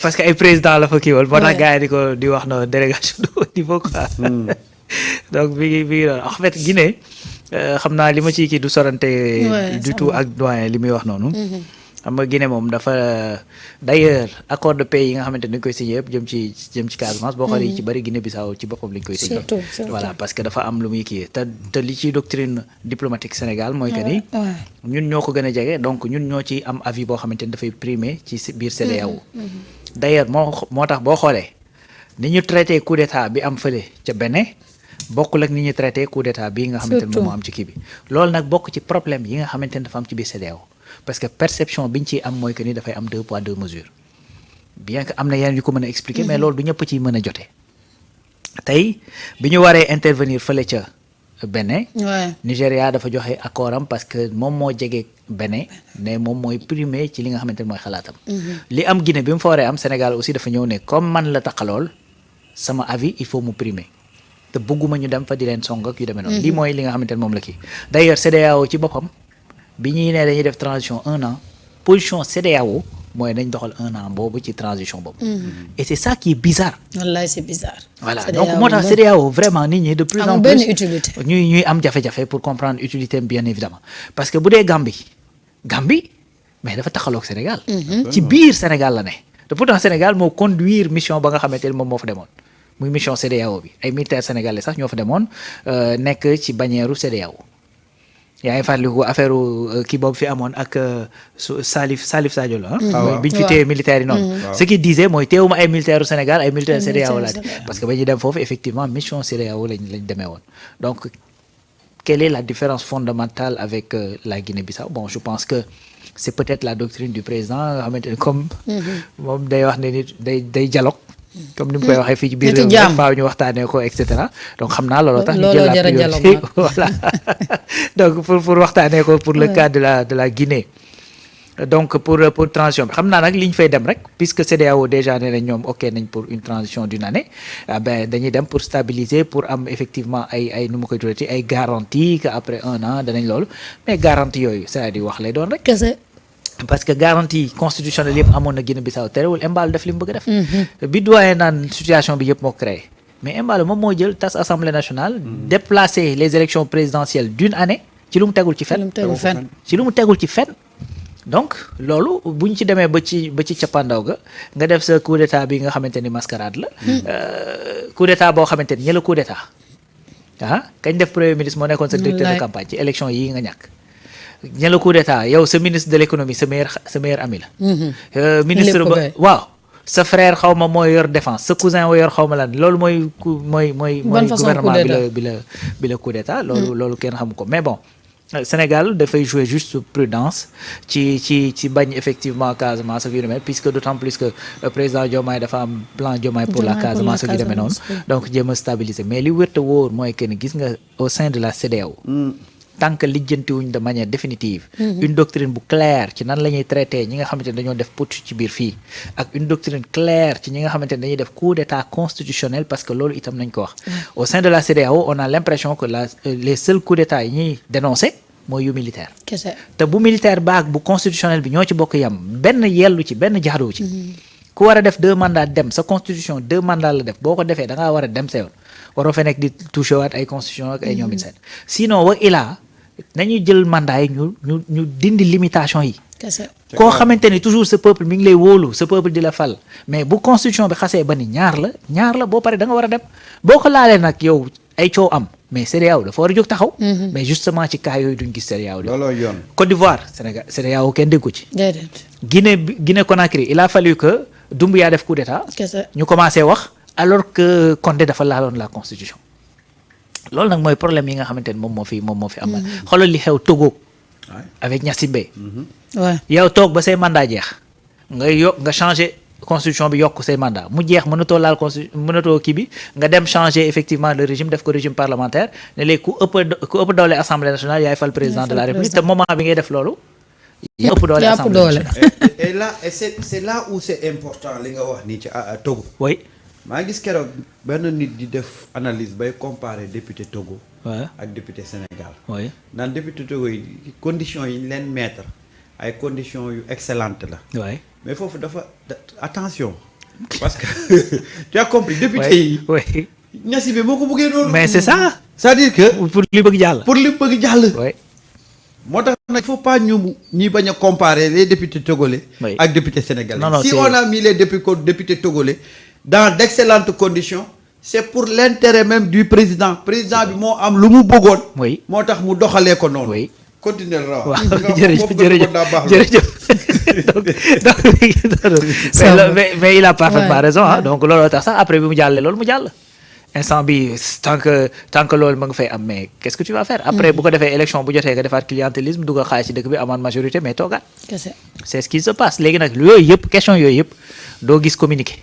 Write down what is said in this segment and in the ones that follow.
parce que ay président la fa kii woon moo tax gars yi di wax no délégation de haut niveau quoi. donc bi en fait Guinée xam naa li ma ciy kii du sorante du tout ak doyen li muy wax noonu. xam nga Guinée moom dafa d'ailleurs accord de paix yi nga xamante ni dañ koy signé yëpp jëm ci Casamance boo xoolee ci bëri Guinée Bissau ci boppam lañ koy signé. voilà parce que dafa am lu muy kii te li ci doctrine diplomatique Sénégal mooy que ni. ñun ñoo ko gën a jege donc ñun ñoo ci am avis boo xamante ni dafay primer ci biir CEDEAO. d'ailleurs moo tax boo xoolee ni ñu traité coup d'état bi am fële ca Bénin bokkul ak ni ñu traité coup d'état bii nga xamante ni moom moo am ci kii bi loolu nag bokk ci problème yi nga xamante ni dafa am ci biir CEDEAO parce que perception biñ ciy am mooy que ni dafay am 2 poids 2 mesures bien que am na yeneen yu ko mën a expliquer mais loolu du ñëpp ciy mën a jotee tey bi ñu waree intervenir fële ca Bénin Nigéria dafa joxe accord am parce que moom moo jege Bénin ne moom mooy primer ci li nga xamante ne mooy xalaatam li am Guinée bi mu fa waree am Sénégal aussi dafa ñëw ne comme man la taqalool sama avis il faut mu primer te bëgguma ñu dem fa di leen song ak yu demee noonu lii mooy li nga xamante ne moom la kii d'ailleurs CEDEAO ci boppam bi ñuy ne dañuy def transition 1 an position CEDEAO mooy nañ doxal 1 an boobu ci transition boobu et c'est ça qui est bizarre. wallaay c'est bizarre. voilà donc moo tax CEDEAO vraiment nit ñi de plus en plus ñuy am jafe-jafe pour comprendre utilité bien évidemment parce que bu dee Gambie mais dafa taxaloog Sénégal ci biir Sénégal la ne te pourtant Sénégal moo conduire mission ba nga xamante ne moom moo fa demoon muy mission CEDEAO bi ay militaires sénégalais sax ñoo fa demoon nekk ci bannière CEDEAO yaa ngi fàttaliku affaire kii boobu fi amoon ak Salif Sadio la biñ fi téye militaires yi noonu ce qui disait mooy teewuma ay militaires Sénégal ay militaires CEDEAO laa parce que ba ñuy dem foofu effectivement mission CEDEAO lañ demee woon donc quelle est la différence fondamentale avec la Guinée-Bissau bon je pense que c'est peut-être la doctrine du président nga xamante ne comme moom day wax ne nit day dialogue comme ni mu koy waxee fii ci biir réew faaw ñu waxtaanee ko et cetera donc xam naa looloo tax ñu jël la priorité voilà donc pour waxtaanee ko pour le cas de la Guinée donc pour transition bi xam naa nag li ñu fay dem rek puisque CEDEAO déjà nee na ñoom ok nañ pour une transition d'une année ben dañuy dem pour stabiliser pour am effectivement ay nu ma koy tuddati ay garantie que après 1 an danañ loolu mais garantie yooyu c'est-à-dire wax lay doon rek kese parce que garantie constitutionnelle yëpp amoon na Guinée-Bissau terewul Embalo def li mu bëgg a def bi doyen naan situation bi yëpp moo créé mais Embalo moom moo jël tas assemblée nationale déplacer les élections présidentielles d'une année ci lu mu tegul ci fenn ci lu mu tegul ci fenn donc loolu buñ ci demee ba ci cappaandaw ga nga def sa coup d'état bi nga xamante ni mascarade la coup d'état boo xamante ni ña la coup d'état kañ def premier ministre moo nekkoon sa directeur de campagne ci élection yi nga ñàkk ña la coup d'état yow sa ministre de l'économie sa meilleur ami la ministre ba waaw sa frère xaw ma mooy yor défense sa cousin wa yor xaw ma lan loolu mooy gouvernement bi la coup d'état loolu kenn xamu ko mais bon Sénégal dafay jouer juste prudence ci bañ effectivement Casamance ak yu demee puisque d'autant plus que président Diomaye dafa am plan Diomaye pour la Casamance ak yu demee noonu donc jéem a stabiliser mais li wér te wóor mooy que ni gis nga au sein de la CEDEAO tant que lijjantiwuñ de manière définitive une doctrine bu claire ci nan la ñuy traité ñi nga xamante ne dañoo def putsch ci biir fii ak une doctrine claire ci ñi nga xamante ne dañuy def coup d'état constitutionnel parce que loolu itam nañ ko wax au sein de la CEDEAO on a l'impression que les seuls coups d'état yi ñuy dénoncer mooy yu militaire te bu militaire baag bu constitutionnel bi ñoo ci bokk yam benn yellu ci benn jaaduwu ci ku war a def 2 mandats dem sa constitution 2 mandats la def boo ko defee da ngaa war a dem sa yoon waroo fa nekk di touché waat ay constitution ak ay ñoomin seen sinon wa ilaa nañuy jël mandat yi ñu dindi limitation yi koo xamante ni toujours ce peuple mi ngi lay wóolu ce peuple di la fal mais bu constitution bi xasee ba ni ñaar la boo pare da nga war a dem boo ko laalee nag yow ay coow am mais CEDEAO dafa war a jóg taxaw mais justement ci cas yooyu duñ gis CEDEAO looloo yoon Côte d'Ivoire Sénégal CEDEAO kenn déggu ci Guinée Conakry il a fallu que Doumbouya def coup d'état ñu commencé wax alors que Condé dafa laaloon la constitution loolu nag mooy problème yi nga xamante ne moom moo fi am xoolal li xew Togo avec Gnassingbé yow toog ba say mandat jeex nga changer constitution bi yokk say mandat mu jeex mënatoo laal constitution mënatoo kii bi nga dem changer effectivement le régime def ko régime parlementaire ne léegi ku ëpp doole assemblée nationale yaay fal président de la république te moment bi ngay def loolu yaa ëpp doole assemblée nationale et là c'est là où c'est important li nga wax nii ci Togo oui maa gis keroog benn nit di def analyse bay comparer député Togo ak député Sénégal naan député Togo yi conditions yi ñu leen mettre ay conditions yu excellentes la mais foofu dafa attention parce que tu as compris député yi. oui Niass bi moo ko bëggee noonu. mais c'est ça. c'est-à-dire que. pour li bëgg jàll. pour li bëgg jàll. oui. moo tax nag il faut pas ñuy bañ a comparer les députés togolais. oui. ak députés sénégalais. non, si on a mis les députés togolais dans d'excellentes conditions. c'est pour l'intérêt même du président bi moo am lu mu bëggoon. oui moo tax mu doxalee ko noonu. oui. continuer la waaw jërëjëf mais il a parfaitement raison ah donc looloo tax sax après bi mu jàllee loolu mu jàll. instant bi tant que loolu ma nga fay am mais qu'est-ce que tu vas faire. après bu ko defee élection bu jotee nga defaat clientélisme dugal xaalis ci dëkk bi amaan majorité mais toogaat. c'est ce qui se passe léegi nag yooyu yëpp question yooyu yëpp doo gis communiqué.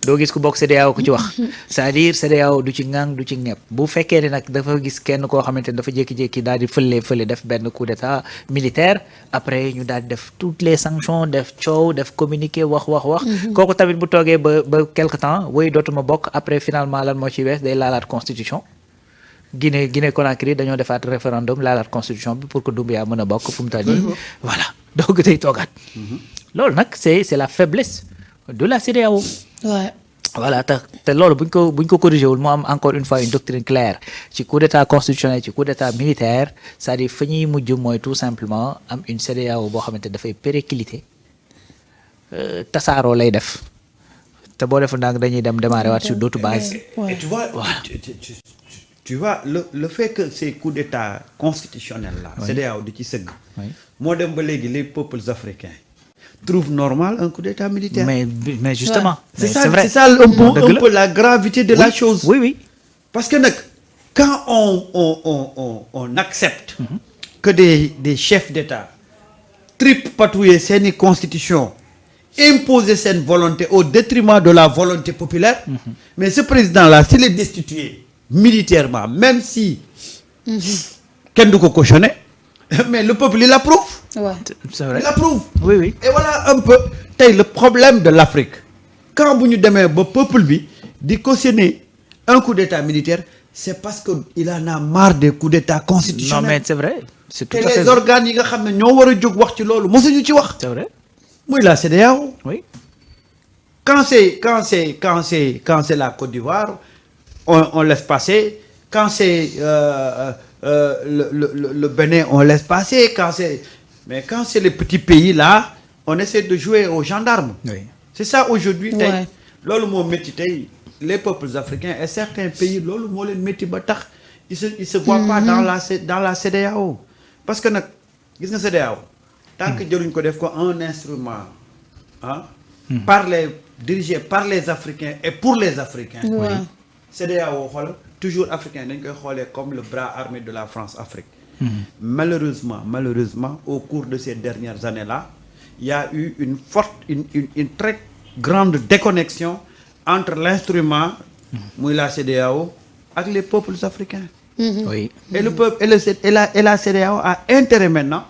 doo gis ku bokk CEDEAO ku ci wax c'est-à-dire CEDEAO du ci ŋang du ci ñepp bu fekkee ne nag dafa gis kenn koo xamante ne dafa jékki-jékki daal di fële def benn coup d'état militaire après ñu daal di def toutes les sanctions def coow def communiqué wax kooku tamit bu toogee ba quelque temps woy dootuma bokk après finalement lan moo ci wees day laalaat constitution Guinée Conakry dañoo defaat référendum laalaat constitution bi pour que Doumbouya mën a bokk fu mu toll nii voilà donc day toogaat loolu nag c'est la faiblesse de la CEDEAO. Ouais. Voilà te loolu buñ ko corrigé wul moo am encore une fois une doctrine claire ci coup d'état constitutionnel ci coup d'état militaire c'est-à-dire fa ñuy mujj mooy tout simplement am une CEDEAO boo xamante dafay péricliter tasaaroo lay def te boo defu ndànk dañuy dem démarrer waat sur d'autres bases. Et tu vois voilà. Tu vois le fait que ces coups d'état constitutionnels là. Oui. CEDEAO di ci sëgg. moo dem ba léegi les peuples africains. trouve normal un coup d'état militaire. Mais justement. Ouais. C'est vrai. C'est ça un peu la gravité de la chose. Oui. Parce que quand on accepte que des chefs d'État tripatouillent seeni constitution, imposer cette volonté au détriment de la volonté populaire, mais ce président-là, s'il est destitué militairement, même si kenn du ko cautionner, mais le peuple il l'approuve. Ouais. C'est vrai. Il l'approuve. Oui. Et voilà un peu le problème de l'Afrique. Quand bu ñu demee ba peuple bi di cautionner un coup d'état militaire, c'est parce que il en a marre des coups d'état constitutionnels. Non mais c'est vrai. C'est tout à fait. Et les organes yi nga xam ne ñoo war a jóg wax ci loolu mosuñu ci wax. C'est vrai. muy la CEDEAO. Oui. Quand c'est la Côte d'Ivoire, on laisse passer. Quand c'est le Bénin, on laisse passer. Mais quand c'est les petits pays là, on essaie de jouer aux gendarmes. Oui. C'est ça aujourd'hui. Ouais. Loolu moo métti tey les peuples africains et certains pays loolu moo leen métti ba tax ils se voient pas dans la CEDEAO. Parce que nag gis nga CEDEAO tant que jëluñ ko def ko un instrument dirigé par les Africains et pour les Africains. Ouais. CEDEAO xool toujours africain dañ koy xoolee comme le bras armé de la France-Afrique. Malheureusement au cours de ces dernières années-là, il y a eu une très grande déconnexion entre l'instrument muy la CEDEAO ak les peuples africains. Oui. Et le peuple et la CEDEAO a intérêt maintenant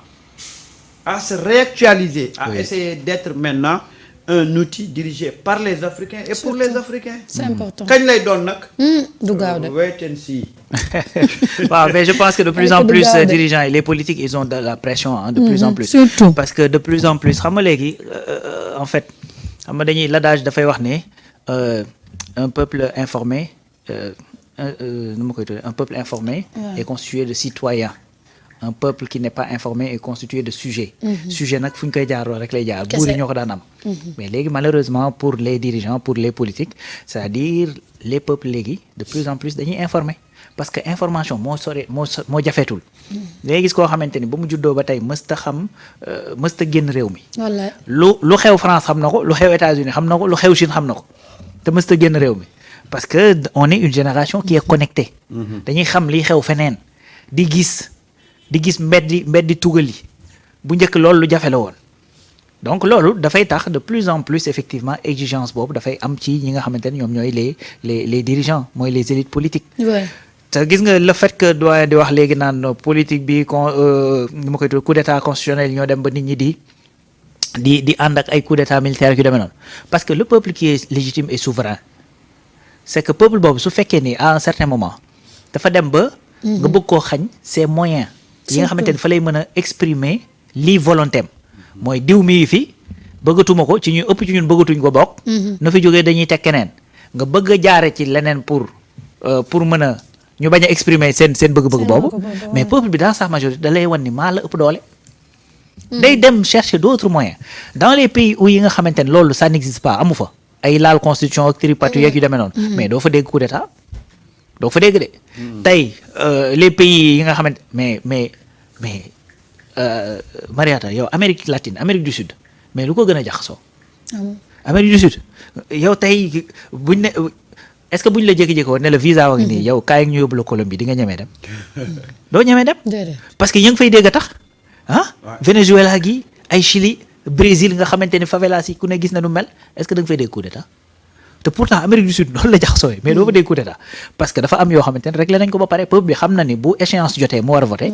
à se réactualiser, à essayer d'être maintenant un outil dirigé par les Africains et pour les Africains. C'est important. Kañ lay doon nag. du gaaw de. Wait and see. Waaw, mais je pense que de plus en plus dirigeants et les politiques ils ont de la pression de plus en plus. Surtout. Parce que de plus en plus xam nga léegi en fait xam nga dañuy l'adage dafay wax ne un peuple informé nu ma koy tuddee un peuple informé est constitué de citoyens. Un peuple qui n'est pas informé est constitué de sujets. Sujet nag fu ñu koy jaaroo rek lay jaar. buur yi ñoo ko daan am. mais léegi malheureusement pour les dirigeants pour les politiques c'est-à-dire les peuples léegi de plus en plus dañuy informer parce que information moo jafeetul. léegi gis koo xamante ni ba mu juddoo ba tey mësta génn réew mi. wallaay lu xew France xam na ko lu xew États-Unis xam na ko lu xew Chine xam na ko te mësta génn réew mi parce que on est une génération qui est connectée. dañuy xam liy xew feneen di gis mbeddi tugal yi bu njëkk loolu lu jafe la woon donc loolu dafay tax de plus en plus effectivement exigence boobu dafay am ci ñi nga xamante ne ñoom ñooy les dirigeants mooy les élites politiques. te gis nga le fait que doyen di wax léegi naan politique bi nu ma koy tudd coup d'état constitutionnel ñoo dem ba nit ñi di ànd ak ay coup d'état militaire yu demee noonu parce que le peuple qui est légitime et souverain c'est que peuple boobu su fekkee ni à un certain moment dafa dem ba. nga bëgg koo xañ ses moyens. yi nga xamante ne fa lay mën a exprimer lii volonté am mooy diw mi fi bëggatuma ko ci ñuy ëpp ci ñun bëggatuñ ko bokk. na fi jógee dañuy teg keneen nga bëgg a jaare ci leneen pour mën a ñu bañ a exprimer seen bëgg-bëgg boobu. mais peuple bi dans sa majorité da lay wan ni maa la ëpp doole. day dem chercher d'autres moyens dans les pays où yi nga xamante ne loolu ça n'existe pas amu fa ay laal constitution ak tripatouille yeeg yu demee noonu. mais doo fa dégg coup d'état doo fa dégg de. tey les pays yi nga xamante mais Mariata yow Amérique latine Amérique du Sud mais lu ko gën a jaxasoo. Amérique du Sud yow tey buñ ne est-ce que buñ la jékki-jékki woon ne la visa wa ngi nii yow kaay ñu yóbbu la Colombie di nga ñemee dem. doo ñemee dem. parce que ya nga fay dégg a tax Venezuela gi ay Chili Brésil nga xamante ne favelas yi ku ne gis na nu mel est-ce que da nga fay dégg coup d'état te pourtant Amérique du Sud loolu la jaxasoo mais doo fa dégg coup d'état parce que dafa am yoo xamante ne réglé nañ ko ba pare peuple bi xam na ni bu échéance jotee mu war a voter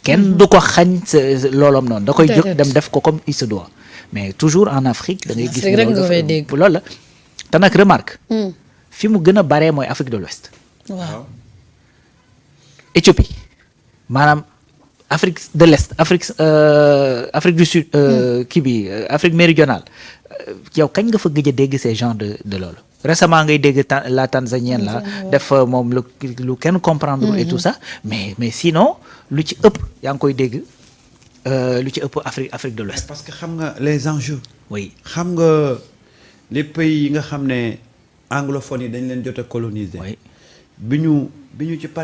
kenn du ko xañ looloom noonu da koy jóg dem def ko comme il se doit mais toujours en Afrique da ngay gis loolu la te nag remarque fi mu gën a baree mooy Afrique de l'Ouest waaw Éthiopie maanaam Afrique de l'Est Afrique du Sud kii bi Afrique méridionale yow kañ nga fa gëj a dégg ces gens de loolu récemment ngay dégg la Tanzanienne la def moom lu kenn comprendre et tout ça mais sinon lu ci ëpp yaa ngi koy dégg lu ci ëpp Afrique de l'Ouest parce que xam nga les enjeux oui xam nga les pays yi nga xam ne anglophones yi dañ leen jot a coloniser bi ñu ci pare